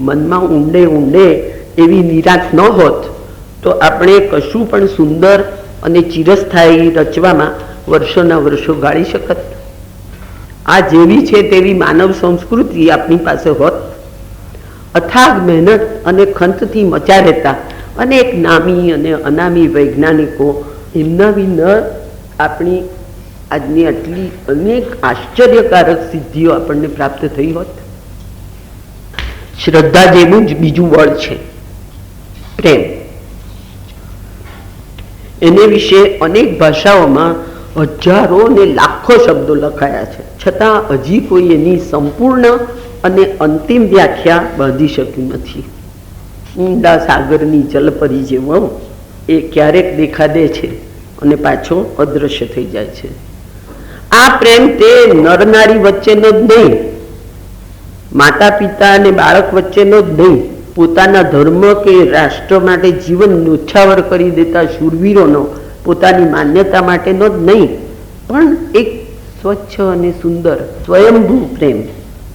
મનમાં ઊંડે ઊંડે એવી નિરાશ ન હોત તો આપણે કશું પણ સુંદર અને ચિરસ્થાયી રચવામાં વર્ષોના વર્ષો ગાળી શકત. આ જેવી છે તેવી માનવ સંસ્કૃતિ આપણી પાસે હોત, અથાગ મહેનત અને ખંતથી મચા રહેતા અનેક નામી અને અનામી વૈજ્ઞાનિકો એમના વિના આપણી આજની આટલી અનેક આશ્ચર્યકારક સિદ્ધિઓ આપણને પ્રાપ્ત થઈ હોત. શ્રદ્ધા જેવું જ બીજું બળ છે પ્રેમ. એને વિશે અનેક ભાષાઓમાં હજારો ને લાખો શબ્દો લખાયા છે, છતાં હજી કોઈ એની સંપૂર્ણ અને અંતિમ વ્યાખ્યા બાંધી શક્યું નથી. ઊંડા સાગરની જલપરી જેવો એ ક્યારેક દેખા દે છે અને પાછો અદૃશ્ય થઈ જાય છે. આ પ્રેમ તે નરનારી વચ્ચેનો જ નહીં, માતા પિતા અને બાળક વચ્ચેનો જ નહીં, પોતાના ધર્મ કે રાષ્ટ્ર માટે જીવન ન્યોછાવર કરી દેતા શૂરવીરોનો પોતાની માન્યતા માટેનો જ નહીં, પણ એક સ્વચ્છ અને સુંદર સ્વયંભૂ પ્રેમ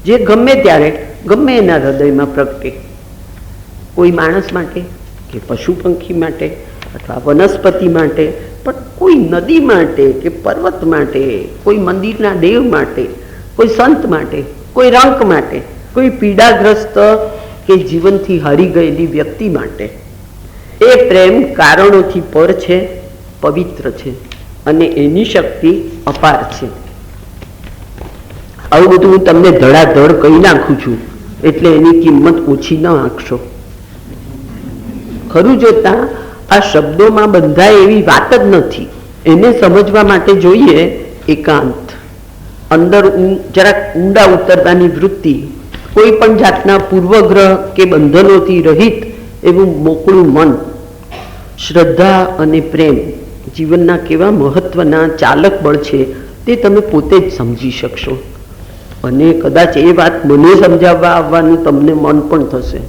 જે ગમે ત્યારે ગમે એના હૃદયમાં પ્રગટે. કોઈ માણસ માટે કે પશુ પંખી માટે અથવા વનસ્પતિ માટે, પણ કોઈ નદી માટે કે પર્વત માટે, કોઈ મંદિરના દેવ માટે, કોઈ સંત માટે, કોઈ રંક માટે, કોઈ પીડાગ્રસ્ત કે જીવનથી હારી ગયેલી વ્યક્તિ માટે. એ પ્રેમ કારણોથી પર છે, પવિત્ર છે અને એની શક્તિ અપાર છે. આવું બધું હું તમને ધડાધડ કહી નાખું છું એટલે એની કિંમત ઓછી ન આંકશો. ખરું જોતા આ શબ્દોમાં બંધાય એવી વાત જ નથી. એને સમજવા માટે જોઈએ એકાંત, અંદર જરાક ઊંડા ઉતરવાની વૃત્તિ, કોઈ પણ જાતના પૂર્વગ્રહ કે બંધનોથી રહિત એવું મોકળું મન. શ્રદ્ધા અને પ્રેમ જીવનના કેવા મહત્વના ચાલક બળ છે તે તમે પોતે જ સમજી શકશો. અને કદાચ એ વાત મને સમજાવવા આવવાનું તમને મન પણ થશે,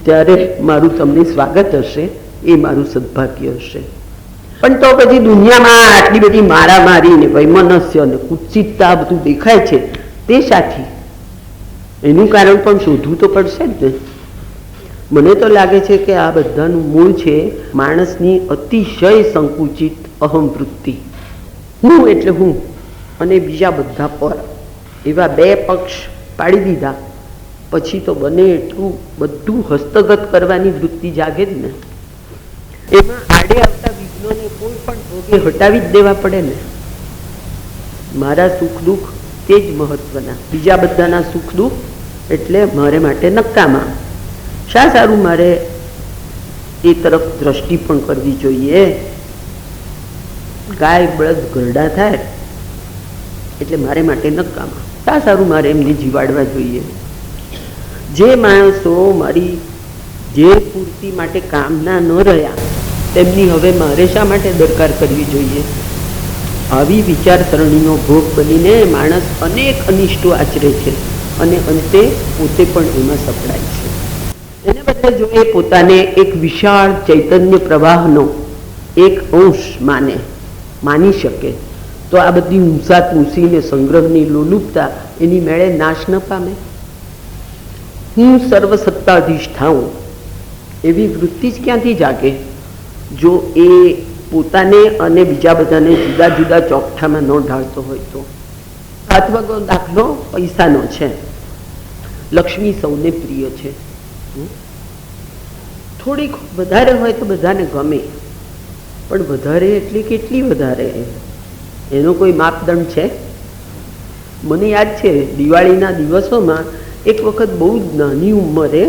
ત્યારે મારું તમને સ્વાગત હશે, એ મારું સદભાગ્ય હશે. પણ તો પછી દુનિયામાં આટલી બધી મારામારી ને વૈમનસ્ય ને કુત્સિતતા બધું દેખાય છે તે સાથી એનું કારણ પણ શોધવું તો પડશે જ ને. મને તો લાગે છે કે આ બધાનું મૂળ છે માણસની અતિશય સંકુચિત અહમ વૃત્તિ. હું એટલે હું અને બીજા બધા પર, એવા બે પક્ષ પાડી દીધા પછી તો બને એટલું બધું હસ્તગત કરવાની વૃત્તિ જાગે જ ને. એમાં આડે આવતા વિઘ્નોને કોઈ પણ ભોગે હટાવી જ દેવા પડે ને. મારા સુખ દુઃખ તે જ મહત્વના, બીજા બધાના સુખ દુઃખ એટલે મારે માટે નકામા. શા સારું મારે એ તરફ દ્રષ્ટિ પણ કરવી જોઈએ? ગાય બળદ ઘરડા થાય એટલે મારે માટે નકામા. શા સારું મારે એમને જીવાડવા જોઈએ? જે માણસો મારી જે પૂર્તિ માટે કામના ન રહ્યા તેમની હવે મારે શા માટે દરકાર કરવી જોઈએ? આવી વિચારસરણીનો ભોગ બનીને માણસ અનેક અનિષ્ટો આચરે છે અને અંતે પોતે પણ એમાં સપડાય છે. એને બદલે જો એ પોતાને એક વિશાળ ચૈતન્ય પ્રવાહનો એક અંશ માની શકે તો આ બધી ઊંસાત ઊંસીને સંગ્રહની લોલુપતા એની મેળે નાશ ન પામે. હું સર્વસત્તાધીશ થાઉં એવી વૃત્તિ જ ક્યાંથી જાગે જો એ પોતાને અને બીજા બધાને જુદા જુદા ચોકઠામાં ન ઢાળતો હોય તો. અથવા દાખલો પૈસાનો છે. લક્ષ્મી સૌને પ્રિય છે, થોડીક વધારે હોય તો બધાને ગમે, પણ વધારે એટલે કેટલી વધારે એનો કોઈ માપદંડ છે? મને યાદ છે દિવાળીના દિવસોમાં એક વખત બહુ જ નાની ઉંમરે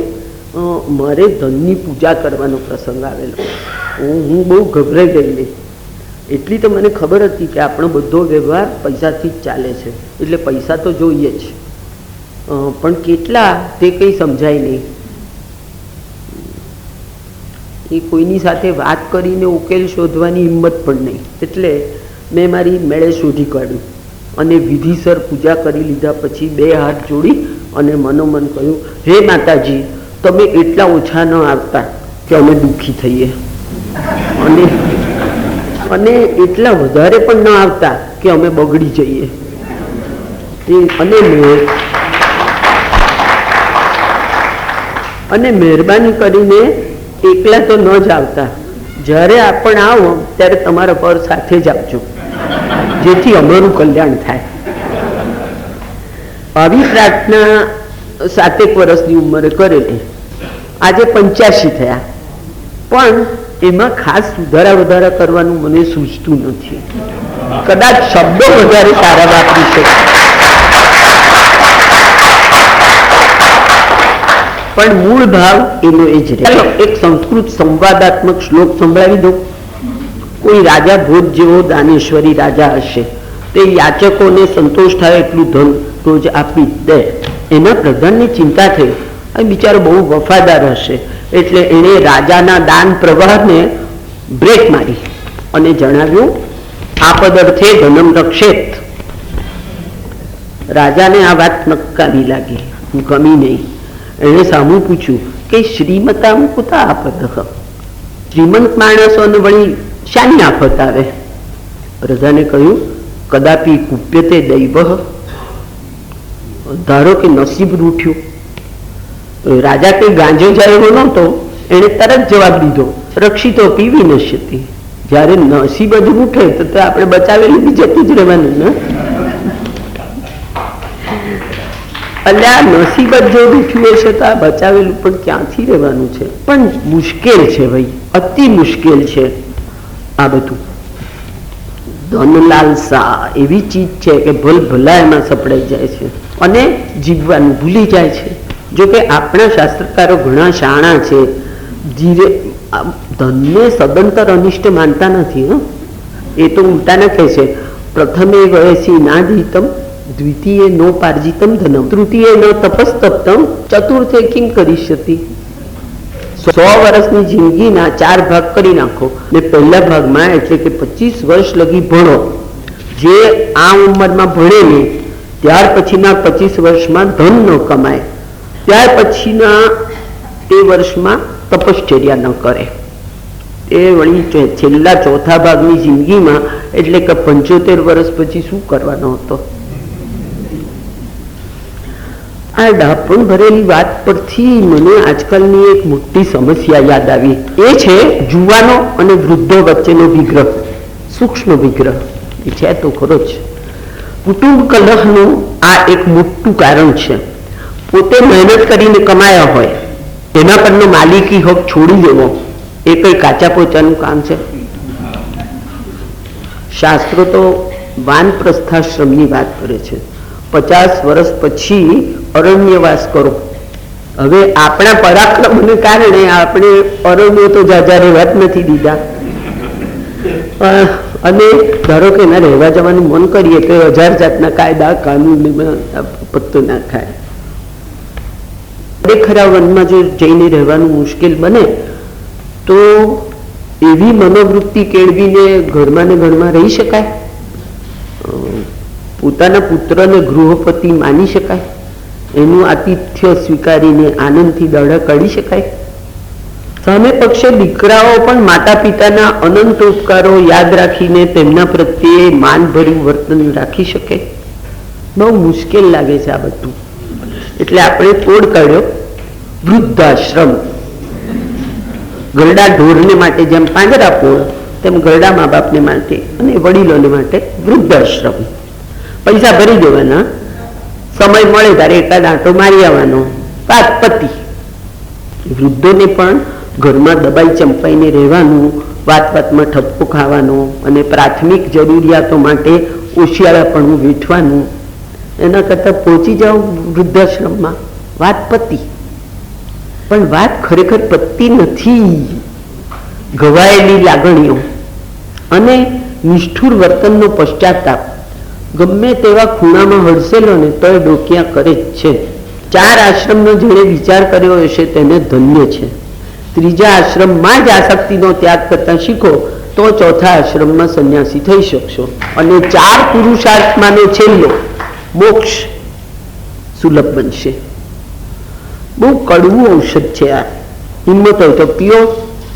મારે ધનની પૂજા કરવાનો પ્રસંગ આવેલો. હું બહુ ગભરાઈ ગયેલી. એટલી તો મને ખબર હતી કે આપણો બધો વ્યવહાર પૈસાથી જ ચાલે છે, એટલે પૈસા તો જોઈએ જ, પણ કેટલા તે કંઈ સમજાય નહીં. એ કોઈની સાથે વાત કરીને ઉકેલ શોધવાની હિંમત પણ નહીં. એટલે મેં મારી મેળે શોધી કાઢ્યું અને વિધિસર પૂજા કરી લીધા પછી 2 હાથ જોડી અને મનોમન કહ્યું, હે માતાજી, તમે એટલા ઓછા ન આવતા કે અમે દુઃખી થઈએ, અને એટલા વધારે પણ ન આવતા કે અમે બગડી જઈએ. અને મહેરબાની કરીને એકલા તો ન જ આવતા, જ્યારે આપણ આવો ત્યારે તમારા પર સાથે જ આવજો, જેથી અમારું કલ્યાણ થાય. આવી પ્રાર્થના 7 વર્ષની ઉંમરે કરેલી. આજે 85 થયા, પણ એમાં ખાસ સુધારા વધારા કરવાનું મને સૂચતું નથી. કદાચ શબ્દો વધારે સારા વાપરી શકે, પણ મૂળ ભાવ એનો એ જ રહે. ચાલો એક સંસ્કૃત સંવાદાત્મક શ્લોક સંભળાવી દો. કોઈ રાજા ભોજ જેવો દાનેશ્વરી રાજા હશે, તે યાચકોને સંતોષ થાય એટલું ધન રોજ આપી દે. એના પ્રધાનની ચિંતા થઈ, આ બિચારો બહુ વફાદાર હશે, એટલે એણે રાજાના દાન પ્રવાહને બ્રેક મારી અને જણાવ્યું, આપદર્થે ધનમ રક્ષેત. રાજાને આ વાત નકામી લાગી, ગમી નહીં. એણે સામું પૂછ્યું કે શ્રીમતામ કુતા આપદઃ, શ્રીમંત માણસોને વળી શાની આફત આવે? પ્રધાને કહ્યું, કદાપી કુપ્યતે દૈવ, ધારો કે નસીબ રૂઠ્યું. રાજા કઈ ગાંજો જાય એવો નહોતો, એને તરત જવાબ દીધો, રક્ષિતો પીવી નશ્યતી. જયારે નસીબ જ રૂઠે તો આપણે બચાવેલું બી જતું જ રહેવાનું ને. એટલે આ નસીબ જ જો રૂઠ્યું હશે તો આ બચાવેલું પણ ક્યાંથી રહેવાનું છે? પણ મુશ્કેલ છે ભાઈ, અતિ મુશ્કેલ છે આ બધું. ધનલાલસા એવી ચીજ છે કે ભલા એમાં સપડાઈ જાય છે અને જીવવાનું ભૂલી જાય છે. જો કે આપણા શાસ્ત્રકારો ઘણા શાણા છે, ધનને સદંતર અનિષ્ટ માનતા નથી. એ તો ઉલટાના કહે છે, પ્રથમે વયસી નાધિતમ, દ્વિતીય નો પાર્જિતમ ધનમ, તૃતીય ન તપસ્તપ્તમ, ચતુર્થે કિમ કરીષ્યતિ. 100 વર્ષની જિંદગીના 4 ભાગ કરી નાખો ને પહેલા ભાગમાં એટલે કે 25 વર્ષ લગી ભણો. જે આ ઉંમરમાં ભણે ને ત્યાર પછીના 25 વર્ષમાં ધન ન કમાય, ત્યાર પછીના એ વર્ષમાં તપશ્ચર્યા ન કરે. એ વળી છેલ્લા 4થા ભાગની જિંદગીમાં એટલે કે 75 વર્ષ પછી શું કરવાનો હતો? આ ડાપણ ભરેલી વાત પરથી મને આજકાલની એક મોટી સમસ્યા યાદ આવી. એ છે જુવાનો અને વૃદ્ધો વચ્ચેનો વિગ્રહ, સૂક્ષ્મ વિગ્રહ. એ છે તો ખરો જ. કુટુંબ કલહનું આ એક મોટું કારણ છે. પોતે મહેનત કરીને કમાયા હોય, એના પરનો માલિકી હક છોડી દેવો એ કઈ કાચા પોચાનું કામ છે? શાસ્ત્રો તો વાનપ્રસ્થાશ્રમની વાત કરે છે. 50 વર્ષ પછી અરણ્યવાસ કરો. હવે આપણા પરાક્રમને કારણે આપણે અરણ્ય તો જાજા રહેવા જ નથી દીધા, અને ધારો કે એના રહેવા જવાનું મન કરીએ તો 1000 જાતના કાયદા કાનૂન પત્તો ના ખાય. ખરેખર વનમાં જો જઈને રહેવાનું મુશ્કેલ બને તો એવી મનોવૃત્તિ કેળવીને ઘરમાં ને ઘરમાં રહી શકાય? પોતાના પુત્રને ગૃહપતિ માની શકાય? એનું આતિથ્ય સ્વીકારીને આનંદથી દાડા કાઢી શકાય? સામે પક્ષે દીકરાઓ પણ માતા પિતાના અનંત ઉપકારો યાદ રાખીને તેમના પ્રત્યે માનભર્યું વર્તન રાખી શકે? બહુ મુશ્કેલ લાગે છે આ બધું. એટલે આપણે તોડ કાઢ્યો વૃદ્ધાશ્રમ. ગરડા ઢોરને માટે જેમ પાંજરાપોળ, તેમ ગરડા મા બાપને માટે અને વડીલોને માટે વૃદ્ધાશ્રમ. પૈસા ભરી દેવાના, સમય મળે ત્યારે એકાદ આંટો મારી આવવાનો, વાત પતિ. વૃદ્ધોને પણ ઘરમાં દબાઈ ચંપાઈને રહેવાનું, વાત વાતમાં ઠપકો ખાવાનો અને પ્રાથમિક જરૂરિયાતો માટે ઓશિયાળાપણું વેઠવાનું. એના કરતાં પહોંચી જાઓ વૃદ્ધાશ્રમમાં, વાત પતિ. પણ વાત ખરેખર પતિ નથી. ઘવાયેલી લાગણીઓ અને નિષ્ઠુર વર્તનનો પશ્ચાતાપ ગમે તેવા ખૂણામાં હડસેલો ને તોય ડોકિયા કરે જ છે. 4 આશ્રમનો જેણે વિચાર કર્યો હશે તેને ધન્ય છે. ત્રીજા આશ્રમમાં જ આસક્તિનો ત્યાગ કરતા શીખો તો ચોથા આશ્રમમાં સંન્યાસી થઈ શકશો. અને 4 પુરુષાર્થમાંનો છેલ્લો મોક્ષ સુલભ બનશે. બહુ કડવું ઔષધ છે આ. હિંમત હોય તો પીઓ,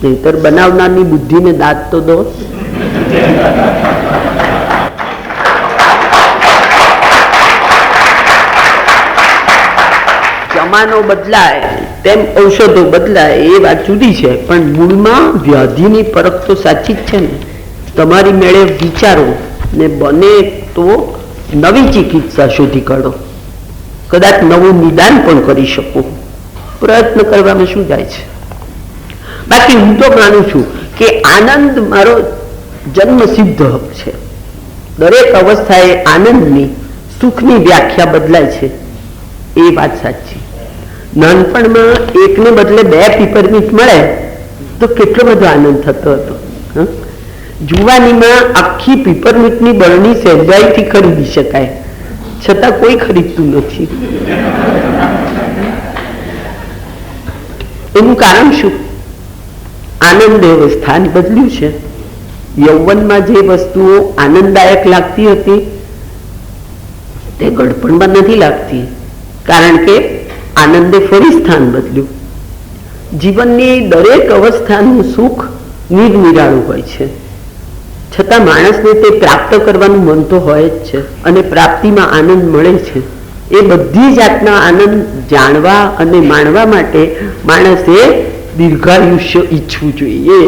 નહીતર બનાવનારની બુદ્ધિને દાંત તો દો. જમાનો બદલાય તેમ ઔષધો બદલાય એ વાત જુદી છે, પણ મૂળમાં વ્યાધિની પરખ તો સાચી જ છે ને. તમારી મેળે વિચારો ને બને તો નવી ચિકિત્સા શોધી કાઢો. કદાચ નવું નિદાન પણ કરી શકો. પ્રયત્ન કરવામાં શું જાય છે? બાકી હું તો માનું છું કે આનંદ મારો જન્મસિદ્ધ હક છે. દરેક અવસ્થાએ આનંદની, સુખની વ્યાખ્યા બદલાય છે. એ વાત સાચી. નાનપણમાં એકને બદલે 2 પીપરમીન્ટ મળે તો કેટલો બધો આનંદ થતો હતો. જુવાનીમાં આખી પીપરમીન્ટની બરણી સહેજાઈથી ખરીદી શકાય, છતાં કોઈ ખરીદતું નથી. એનું કારણ શું? આનંદે સ્થાન બદલ્યું છે. યૌવનમાં જે વસ્તુઓ આનંદદાયક લાગતી હતી તે ગળપણમાં નથી લાગતી, કારણ કે આનંદે ફરી સ્થાન બદલ્યું. જીવનની દરેક અવસ્થાનું સુખ નિરનિરાળું હોય છે, છતાં માણસને તે પ્રાપ્ત કરવાનું મન તો હોય જ છે, અને પ્રાપ્તિમાં આનંદ મળે છે. એ બધી જાતના આનંદ જાણવા અને માણવા માટે માણસે દીર્ઘાયુષ્ય ઈચ્છવું જોઈએ.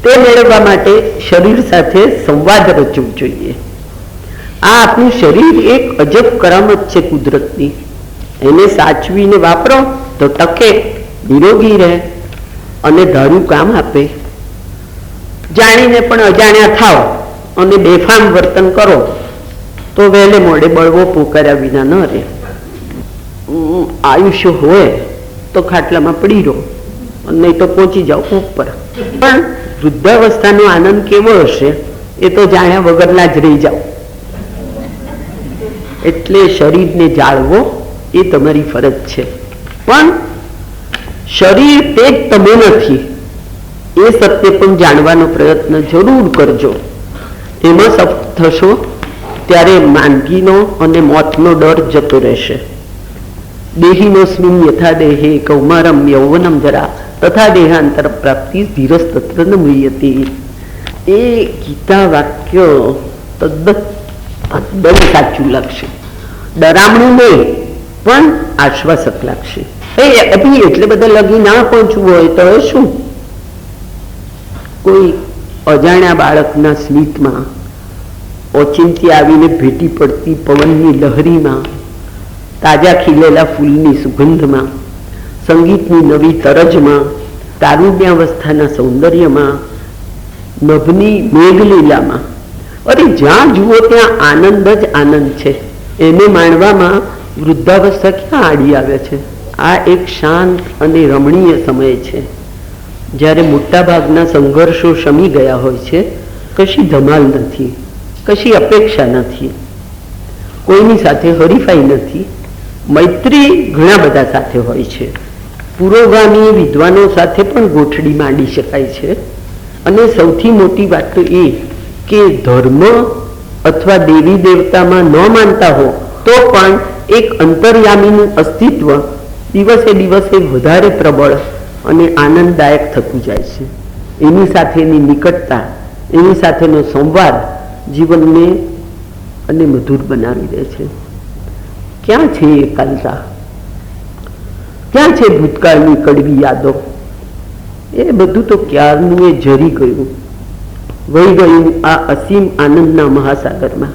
તે મેળવવા માટે શરીર સાથે સંવાદ રચવું જોઈએ. આ આપણું શરીર એક અજબ કરામત છે કુદરતની. એને સાચવીને વાપરો તો ટકે, નિરોગી રહે અને ધારું કામ આપે. જાણીને પણ અજાણ્યા થાવ અને બેફામ વર્તન કરો તો વહેલે મોડે બળવો પોકાર્યા વિના ન રહે. આયુષ્ય હોય તો ખાટલામાં પડી રહો, નહીં તો પહોંચી જાઓ ઉપર. પણ વૃદ્ધાવસ્થાનો આનંદ કેવો હશે એ તો જાણ્યા વગરના જ રહી જાઓ. એટલે શરીરને જાળવો એ તમારી ફરજ છે, પણ શરીર તે જ તમે નથી એ સત્ય પણ જાણવાનો પ્રયત્ન જરૂર કરજો. એમાં સફળ થશો ત્યારે માંદગીનો અને મોતનો ડર જતો રહેશે. દેહિનોસ્મિન યથા દેહે કૌમારમ યૌવનમ જરા તથા દેહાંતર પ્રાપ્તિ ધીરસ્તત્ર ન મ્રિયતે. એ ગીતા વાક્ય તદ્દન સાચું લાગશે. ડરામણું નહીં પણ આશ્વાસક લાગશે. એટલે બધા લગી ના પહોંચવું હોય તો શું? કોઈ અજાણ્યા બાળકના સ્મિતમાં, ઓચિંતી આવીને ભેટી પડતી પવનની લહેરીમાં, તાજા ખીલેલા ફૂલની સુગંધમાં, સંગીતની નવી તરજમાં, તારુણ્યાવસ્થાના સૌંદર્યમાં, નભની મેઘલીલામાં, અરે જ્યાં જુઓ ત્યાં આનંદ જ આનંદ છે. એને માણવામાં વૃદ્ધાવસ્થા ક્યાં આડી આવે છે? આ એક શાંત અને રમણીય સમય છે, જ્યારે મોટાભાગના સંઘર્ષો શમી ગયા હોય છે. કશી ધમાલ નથી, કશી અપેક્ષા નથી, કોઈની સાથે હરીફાઈ નથી. મૈત્રી ઘણા બધા સાથે હોય છે. પુરોગામી વિદ્વાનો સાથે પણ ગોઠડી માંડી શકાય છે. અને સૌથી મોટી વાત તો એ કે ધર્મ અથવા દેવી દેવતામાં ન માનતા હો તો પણ એક અંતર્યામીનું અસ્તિત્વ દિવસે દિવસે વધારે પ્રબળ અને આનંદદાયક થતું જાય છે. એની સાથેની નિકટતા, એની સાથેનો સંવાદ જીવનને અને મધુર બનાવી દે છે. ક્યાં છે એકાંતા? ક્યાં છે ભૂતકાળની કડવી યાદો? એ બધું તો ક્યારનું એ જરી ગયું, વહી ગયું આ અસીમ આનંદના મહાસાગરમાં.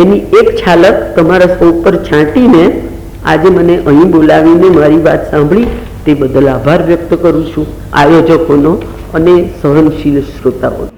એની એક છાલક તમારા સૌ પર છાંટીને આજે મને અહીં બોલાવીને મારી વાત સાંભળી તે બદલ આભાર વ્યક્ત કરું છું આયોજકોનો અને સહનશીલ શ્રોતાઓનો.